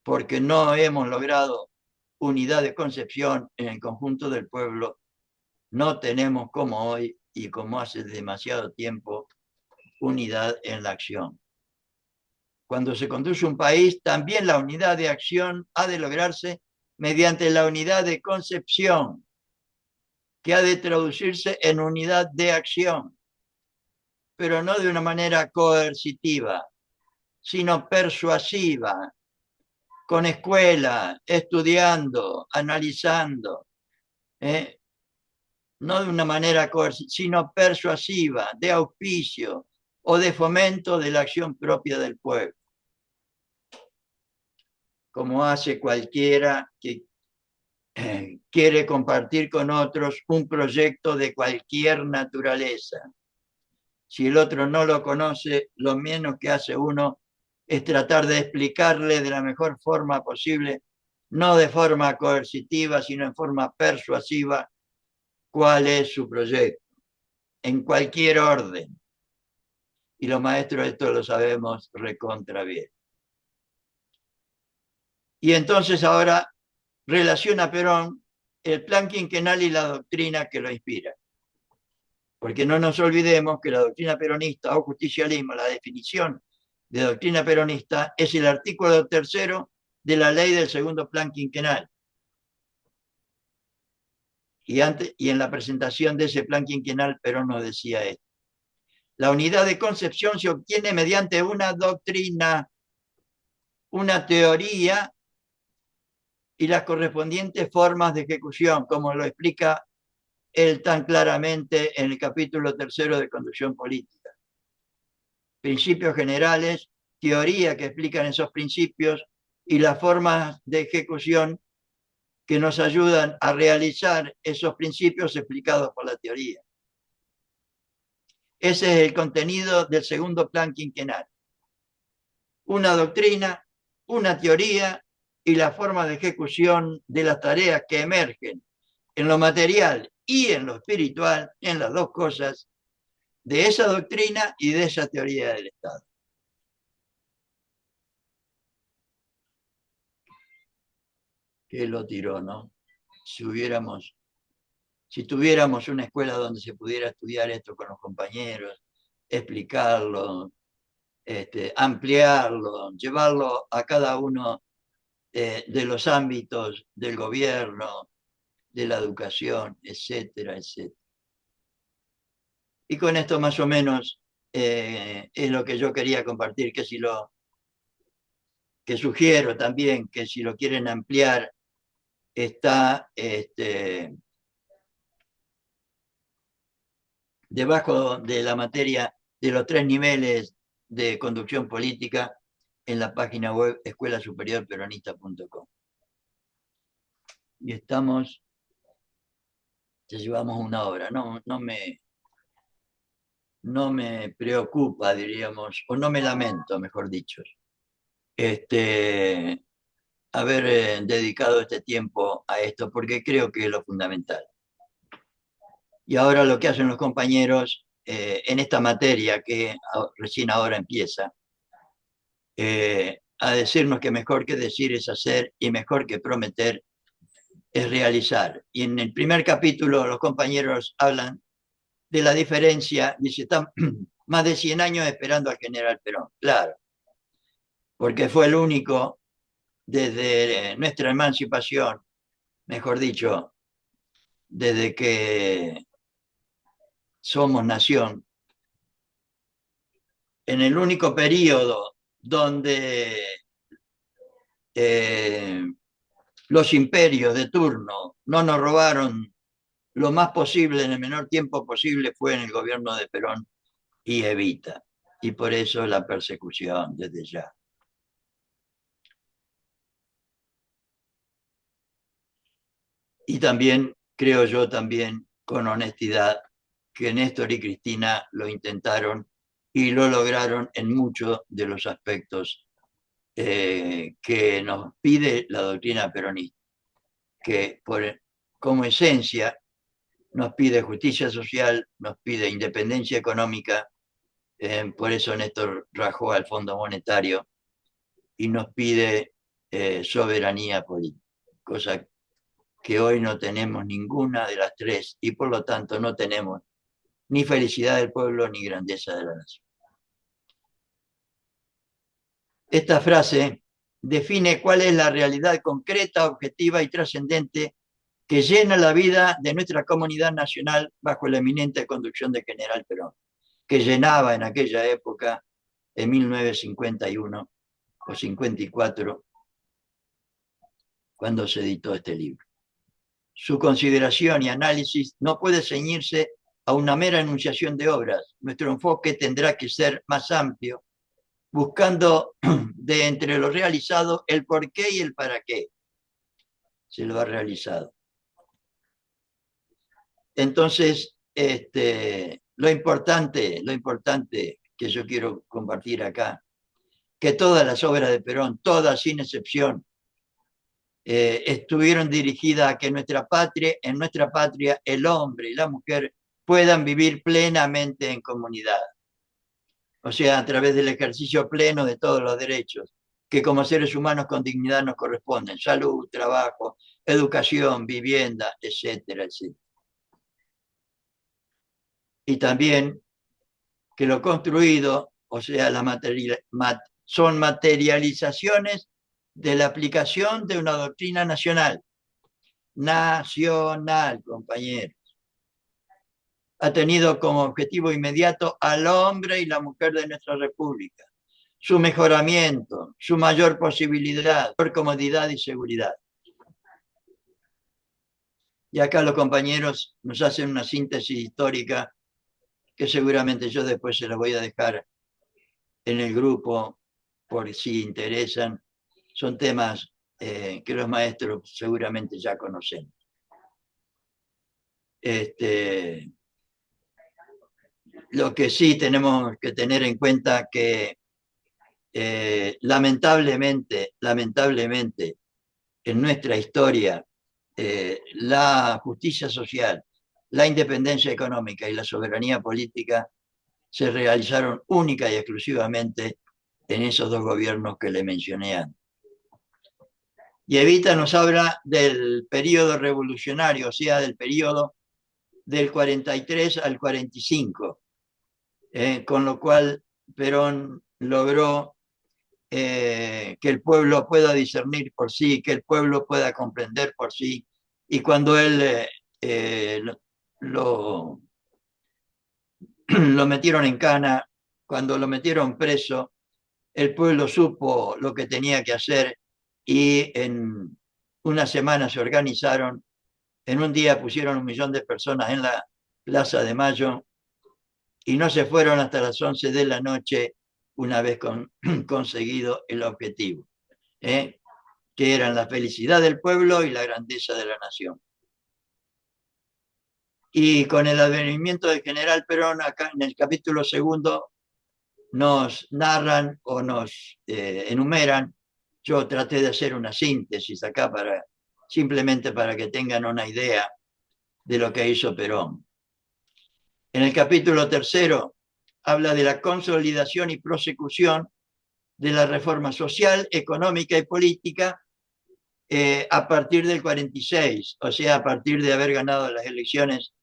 S1: porque no hemos logrado unidad de concepción en el conjunto del pueblo, no tenemos como hoy y como hace demasiado tiempo unidad en la acción. Cuando se conduce un país, también la unidad de acción ha de lograrse mediante la unidad de concepción, que ha de traducirse en unidad de acción, pero no de una manera coercitiva, sino persuasiva, con escuela, estudiando, analizando, no de una manera coercitiva, sino persuasiva, de auspicio o de fomento de la acción propia del pueblo. como hace cualquiera que quiere compartir con otros un proyecto de cualquier naturaleza. Si el otro no lo conoce, lo menos que hace uno es tratar de explicarle de la mejor forma posible, no de forma coercitiva, sino en forma persuasiva, cuál es su proyecto, en cualquier orden. Y los maestros esto lo sabemos recontra bien. Y entonces ahora relaciona Perón el plan quinquenal y la doctrina que lo inspira. Porque no nos olvidemos que la doctrina peronista o justicialismo, la definición de doctrina peronista, es el artículo 3º de la ley del segundo plan quinquenal. Y en la presentación de ese plan quinquenal, Perón nos decía esto: la unidad de concepción se obtiene mediante una doctrina, una teoría y las correspondientes formas de ejecución, como lo explica él tan claramente en el capítulo 3º de Conducción Política. Principios generales, teoría que explican esos principios y las formas de ejecución que nos ayudan a realizar esos principios explicados por la teoría. Ese es el contenido del segundo plan quinquenal. Una doctrina, una teoría y la forma de ejecución de las tareas que emergen en lo material y en lo espiritual, en las dos cosas, de esa doctrina y de esa teoría del Estado. Que lo tiró, ¿no? Si tuviéramos una escuela donde se pudiera estudiar esto con los compañeros, explicarlo, ampliarlo, llevarlo a cada uno de los ámbitos del gobierno, de la educación, etcétera, etcétera. Y con esto más o menos es lo que yo quería compartir, que sugiero también que si lo quieren ampliar, está debajo de la materia de los 3 niveles de conducción política en la página web escuelasuperiorperonista.com. Y ya llevamos una hora, no me preocupa, diríamos, o no me lamento, mejor dicho, haber dedicado este tiempo a esto, porque creo que es lo fundamental. Y ahora lo que hacen los compañeros en esta materia que recién ahora empieza, a decirnos que mejor que decir es hacer y mejor que prometer es realizar. Y en el primer capítulo los compañeros hablan de la diferencia, dice, están más de 100 años esperando al general Perón, claro, porque fue el único desde nuestra emancipación, mejor dicho, desde que somos nación, en el único periodo donde los imperios de turno no nos robaron lo más posible en el menor tiempo posible, fue en el gobierno de Perón y Evita. Y por eso la persecución desde ya. Y también, creo yo también, con honestidad, que Néstor y Cristina lo intentaron y lo lograron en muchos de los aspectos que nos pide la doctrina peronista, que como esencia nos pide justicia social, nos pide independencia económica, por eso Néstor rajó al Fondo Monetario, y nos pide soberanía política, cosa que hoy no tenemos ninguna de las tres, y por lo tanto no tenemos ni felicidad del pueblo ni grandeza de la nación. Esta frase define cuál es la realidad concreta, objetiva y trascendente que llena la vida de nuestra comunidad nacional bajo la eminente conducción de General Perón, que llenaba en aquella época, en 1951 o 54, cuando se editó este libro. Su consideración y análisis no puede ceñirse a una mera enunciación de obras. Nuestro enfoque tendrá que ser más amplio, buscando de entre lo realizado el por qué y el para qué se lo ha realizado. Entonces, lo importante que yo quiero compartir acá, que todas las obras de Perón, todas sin excepción, estuvieron dirigidas a que en nuestra patria, el hombre y la mujer puedan vivir plenamente en comunidad. O sea, a través del ejercicio pleno de todos los derechos que como seres humanos con dignidad nos corresponden: salud, trabajo, educación, vivienda, etcétera, etcétera. Y también que lo construido, o sea, son materializaciones de la aplicación de una doctrina nacional, compañeros. Ha tenido como objetivo inmediato al hombre y la mujer de nuestra república, su mejoramiento, su mayor posibilidad, mayor comodidad y seguridad. Y acá los compañeros nos hacen una síntesis histórica que seguramente yo después se la voy a dejar en el grupo por si interesan. Son temas que los maestros seguramente ya conocen. Lo que sí tenemos que tener en cuenta que lamentablemente, en nuestra historia, la justicia social, la independencia económica y la soberanía política se realizaron única y exclusivamente en esos dos gobiernos que le mencioné antes. Y Evita nos habla del periodo revolucionario, o sea, del periodo del 43 al 45, con lo cual Perón logró que el pueblo pueda discernir por sí, que el pueblo pueda comprender por sí, y cuando él lo metieron en cana, cuando lo metieron preso, el pueblo supo lo que tenía que hacer y en una semana se organizaron. En un día pusieron 1 millón de personas en la Plaza de Mayo y no se fueron hasta las 11 de la noche una vez conseguido el objetivo, que eran la felicidad del pueblo y la grandeza de la nación. Y con el advenimiento del general Perón, acá en el capítulo 2, nos narran o nos enumeran. Yo traté de hacer una síntesis acá simplemente para que tengan una idea de lo que hizo Perón. En el capítulo 3 habla de la consolidación y prosecución de la reforma social, económica y política a partir del 46, o sea, a partir de haber ganado las elecciones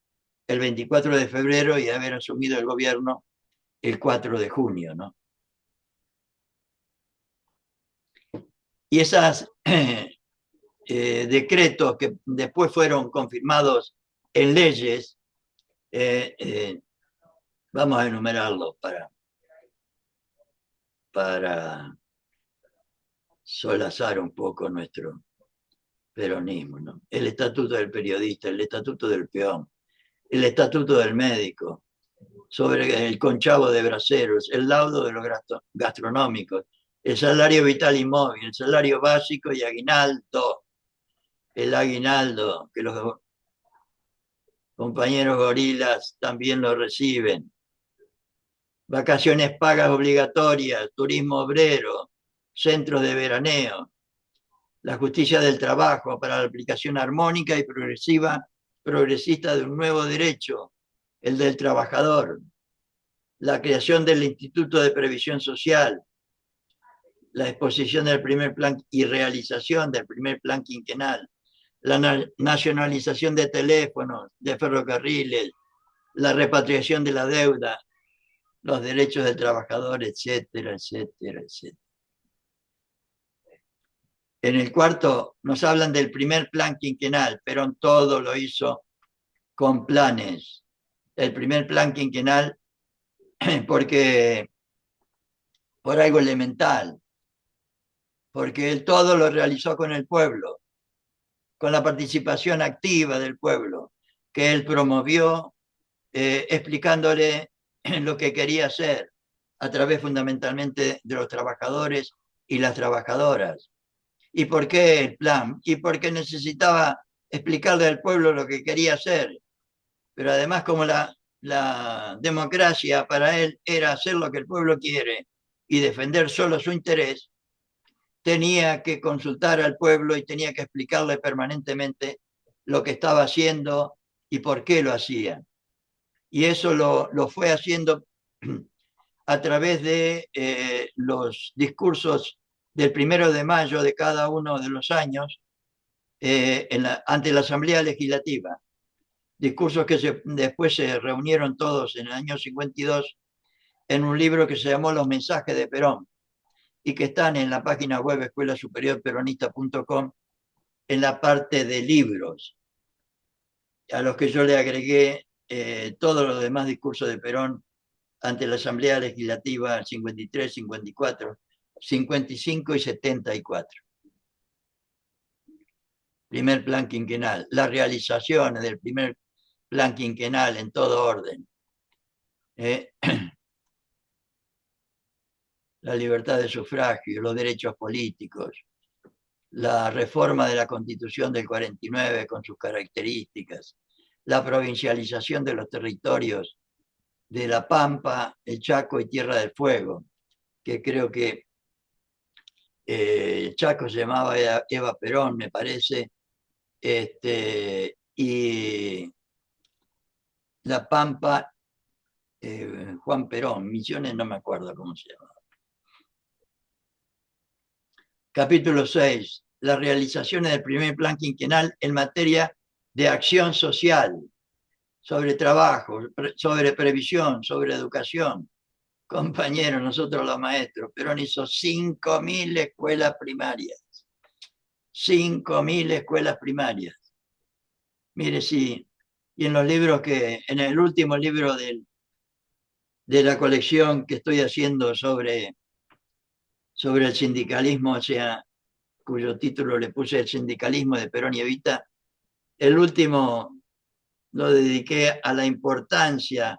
S1: el 24 de febrero y haber asumido el gobierno el 4 de junio, ¿no? Y esos decretos que después fueron confirmados en leyes, vamos a enumerarlos para solazar un poco nuestro peronismo, ¿no? El estatuto del periodista, el estatuto del peón, el estatuto del médico, sobre el conchavo de braceros, el laudo de los gastronómicos, el salario vital y móvil, el salario básico y aguinaldo, el aguinaldo que los compañeros gorilas también lo reciben, vacaciones pagas obligatorias, turismo obrero, centros de veraneo, la justicia del trabajo para la aplicación armónica y progresista de un nuevo derecho, el del trabajador, la creación del Instituto de Previsión Social, la exposición del primer plan y realización del primer plan quinquenal, la nacionalización de teléfonos, de ferrocarriles, la repatriación de la deuda, los derechos del trabajador, etcétera, etcétera, etcétera. En el cuarto nos hablan del primer plan quinquenal. Perón todo lo hizo con planes. El primer plan quinquenal, porque por algo elemental, porque él todo lo realizó con el pueblo, con la participación activa del pueblo, que él promovió, explicándole lo que quería hacer a través fundamentalmente de los trabajadores y las trabajadoras. ¿Y por qué el plan? Y porque necesitaba explicarle al pueblo lo que quería hacer. Pero además, como la democracia para él era hacer lo que el pueblo quiere y defender solo su interés, tenía que consultar al pueblo y tenía que explicarle permanentemente lo que estaba haciendo y por qué lo hacía. Y eso lo fue haciendo a través de los discursos del 1 de mayo de cada uno de los años ante la Asamblea Legislativa. Discursos que después se reunieron todos en el año 52 en un libro que se llamó Los mensajes de Perón y que están en la página web escuelasuperiorperonista.com en la parte de libros, a los que yo le agregué todos los demás discursos de Perón ante la Asamblea Legislativa 53, 54, 55 y 74. Primer plan quinquenal, las realizaciones del primer plan quinquenal en todo orden. La libertad de sufragio, los derechos políticos, la reforma de la Constitución del 49 con sus características, la provincialización de los territorios de La Pampa, el Chaco y Tierra del Fuego, que creo que Chaco se llamaba Eva Perón, me parece, y La Pampa, Juan Perón, Misiones no me acuerdo cómo se llama. Capítulo 6. Las realizaciones del primer plan quinquenal en materia de acción social, sobre trabajo, sobre previsión, sobre educación. Compañeros, nosotros los maestros, Perón hizo 5.000 escuelas primarias. 5.000 escuelas primarias. Mire, sí. Y en los libros en el último libro de la colección que estoy haciendo sobre el sindicalismo, o sea, cuyo título le puse El sindicalismo de Perón y Evita, el último lo dediqué a la importancia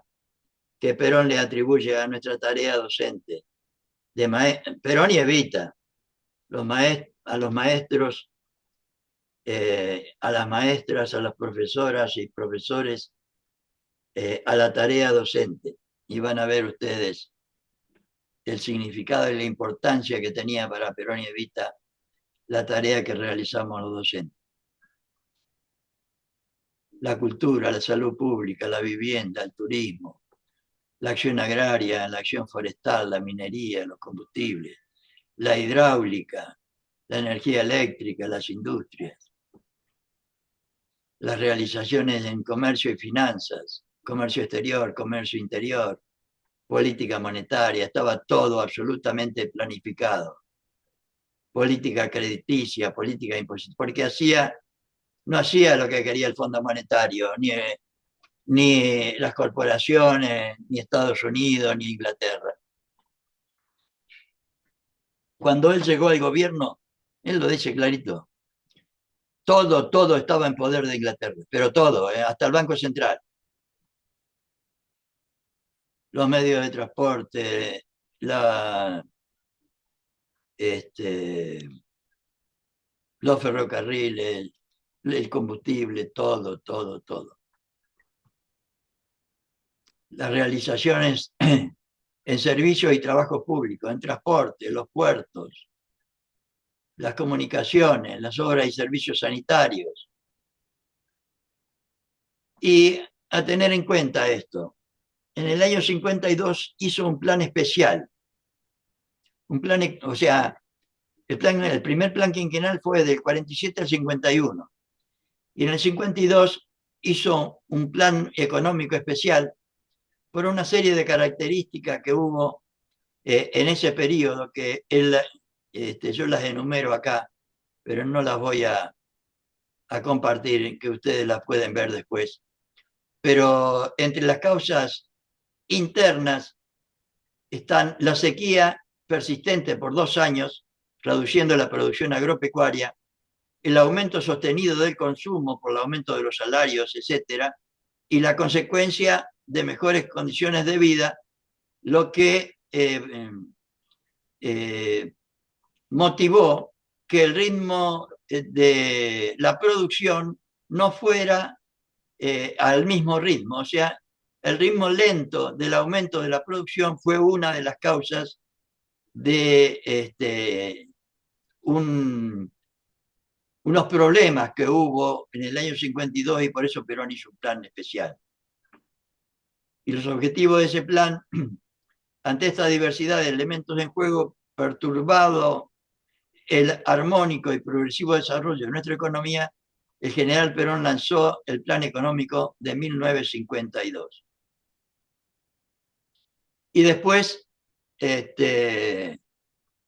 S1: que Perón le atribuye a nuestra tarea docente. Perón y Evita, a los maestros, a las maestras, a las profesoras y profesores, a la tarea docente. Y van a ver ustedes el significado y la importancia que tenía para Perón y Evita la tarea que realizamos los docentes. La cultura, la salud pública, la vivienda, el turismo, la acción agraria, la acción forestal, la minería, los combustibles, la hidráulica, la energía eléctrica, las industrias, las realizaciones en comercio y finanzas, comercio exterior, comercio interior, política monetaria, estaba todo absolutamente planificado. Política crediticia, política impositiva, porque no hacía lo que quería el Fondo Monetario, ni las corporaciones, ni Estados Unidos, ni Inglaterra. Cuando él llegó al gobierno, él lo dice clarito, todo estaba en poder de Inglaterra, pero todo, hasta el Banco Central. Los medios de transporte, los ferrocarriles, el combustible, todo. Las realizaciones en servicios y trabajos públicos, en transporte, los puertos, las comunicaciones, las obras y servicios sanitarios. Y a tener en cuenta esto, en el año 52 hizo un plan especial. O sea, el primer plan quinquenal fue del 47 al 51. Y en el 52 hizo un plan económico especial por una serie de características que hubo en ese periodo, que yo las enumero acá, pero no las voy a compartir, que ustedes las pueden ver después. Pero entre las causas internas están la sequía persistente por 2 años, reduciendo la producción agropecuaria, el aumento sostenido del consumo por el aumento de los salarios, etcétera, y la consecuencia de mejores condiciones de vida, lo que motivó que el ritmo de la producción no fuera al mismo ritmo. O sea, el ritmo lento del aumento de la producción fue una de las causas de unos problemas que hubo en el año 52 y por eso Perón hizo un plan especial. Y los objetivos de ese plan, ante esta diversidad de elementos en juego, perturbado el armónico y progresivo desarrollo de nuestra economía, el general Perón lanzó el Plan Económico de 1952. Y después, en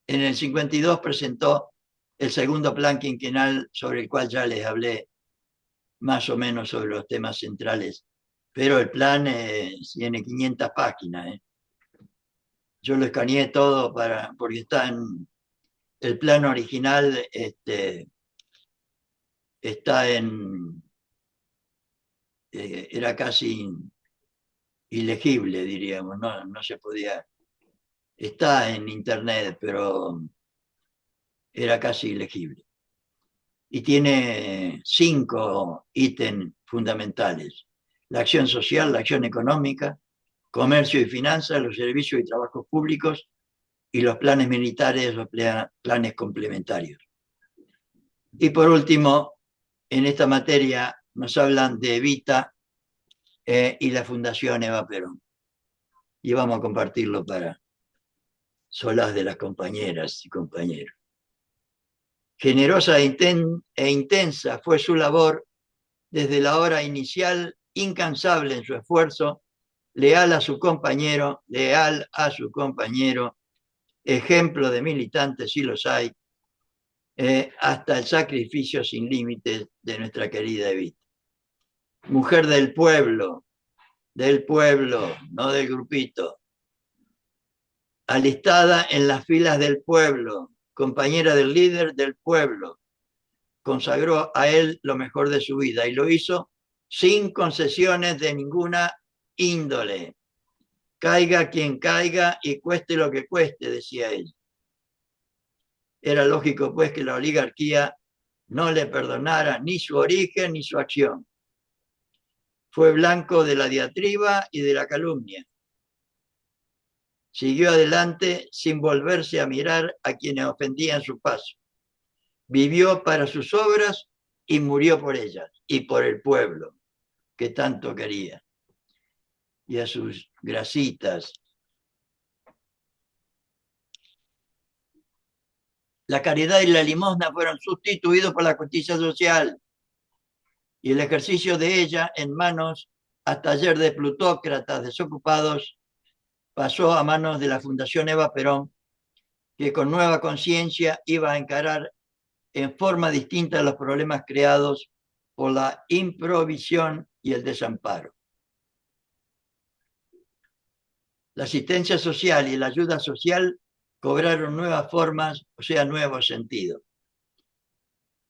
S1: el 52 presentó el segundo plan quinquenal, sobre el cual ya les hablé más o menos sobre los temas centrales. Pero el plan tiene 500 páginas. Yo lo escaneé todo porque está en el plan original, está era casi ilegible, diríamos, no se podía. Está en internet, pero era casi ilegible. Y tiene 5 ítems fundamentales: la acción social, la acción económica, comercio y finanzas, los servicios y trabajos públicos y los planes militares, los planes complementarios. Y por último, en esta materia nos hablan de Evita y la Fundación Eva Perón. Y vamos a compartirlo para solaz de las compañeras y compañeros. Generosa e intensa fue su labor desde la hora inicial, incansable en su esfuerzo, leal a su compañero, ejemplo de militantes si los hay, hasta el sacrificio sin límites de nuestra querida Evita. Mujer del pueblo, no del grupito, alistada en las filas del pueblo, compañera del líder del pueblo, consagró a él lo mejor de su vida y lo hizo sin concesiones de ninguna índole. Caiga quien caiga y cueste lo que cueste, decía él. Era lógico, pues, que la oligarquía no le perdonara ni su origen ni su acción. Fue blanco de la diatriba y de la calumnia. Siguió adelante sin volverse a mirar a quienes ofendían su paso. Vivió para sus obras y murió por ellas y por el pueblo que tanto quería. Y a sus grasitas. La caridad y la limosna fueron sustituidos por la justicia social y el ejercicio de ella en manos hasta ayer de plutócratas desocupados pasó a manos de la Fundación Eva Perón, que con nueva conciencia iba a encarar en forma distinta los problemas creados por la improvisión y el desamparo. La asistencia social y la ayuda social cobraron nuevas formas, o sea, nuevos sentidos.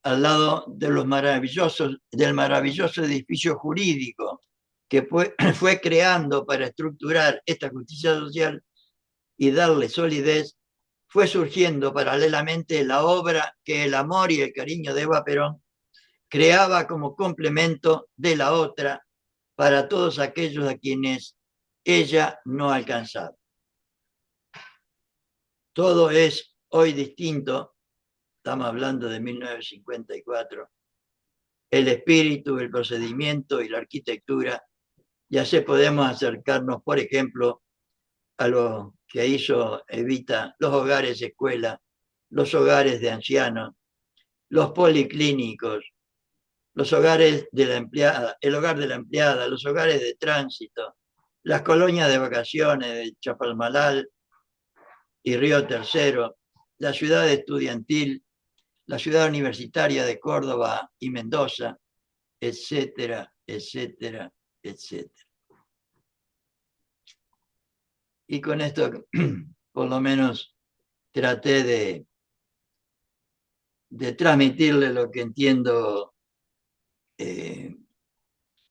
S1: Al lado de del maravilloso edificio jurídico que fue creando para estructurar esta justicia social y darle solidez, fue surgiendo paralelamente la obra que el amor y el cariño de Eva Perón creaba como complemento de la otra para todos aquellos a quienes ella no alcanzaba. Todo es hoy distinto, estamos hablando de 1954, el espíritu, el procedimiento y la arquitectura. Ya se podemos acercarnos, por ejemplo, a lo que hizo Evita, los hogares de escuela, los hogares de ancianos, los policlínicos, los hogares de la empleada, el hogar de la empleada, los hogares de tránsito, las colonias de vacaciones de Chapalmalal y Río Tercero, la ciudad estudiantil, la ciudad universitaria de Córdoba y Mendoza, etcétera, etcétera, etcétera. Y con esto, por lo menos, traté de transmitirle lo que entiendo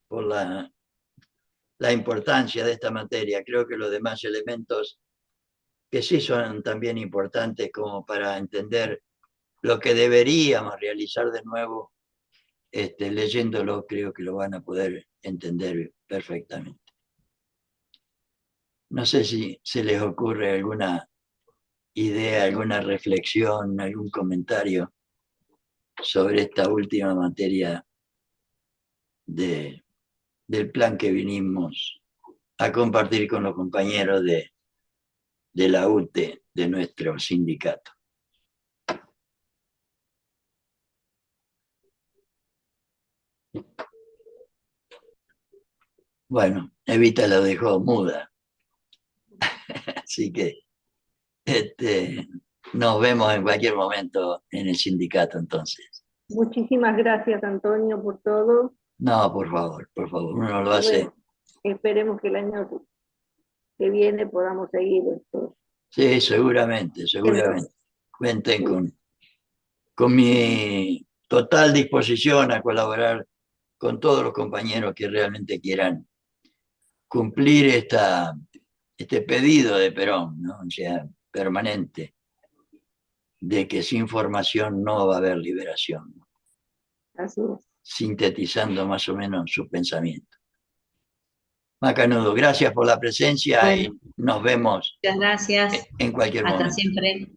S1: por la importancia de esta materia. Creo que los demás elementos que sí son también importantes como para entender lo que deberíamos realizar de nuevo. Leyéndolo creo que lo van a poder entender perfectamente. No sé si se les ocurre alguna idea, alguna reflexión, algún comentario sobre esta última materia de, del plan que vinimos a compartir con los compañeros de la UTE, de nuestro sindicato. Bueno, Evita lo dejó muda, así que nos vemos en cualquier momento en el sindicato entonces.
S2: Muchísimas gracias, Antonio, por todo.
S1: No, por favor, uno lo
S2: Y
S1: hace.
S2: bueno, esperemos que el año que viene podamos seguir esto.
S1: Sí, seguramente, seguramente. Cuenten
S2: Sí.
S1: con mi total disposición a colaborar con todos los compañeros que realmente quieran cumplir este pedido de Perón, ¿no? O sea, permanente, de que sin formación no va a haber liberación, ¿no?
S2: Así es.
S1: Sintetizando más o menos su pensamiento. Macanudo, gracias por la presencia
S3: Bueno,
S1: y nos vemos
S3: muchas gracias.
S1: en cualquier
S3: Hasta
S1: momento.
S3: siempre.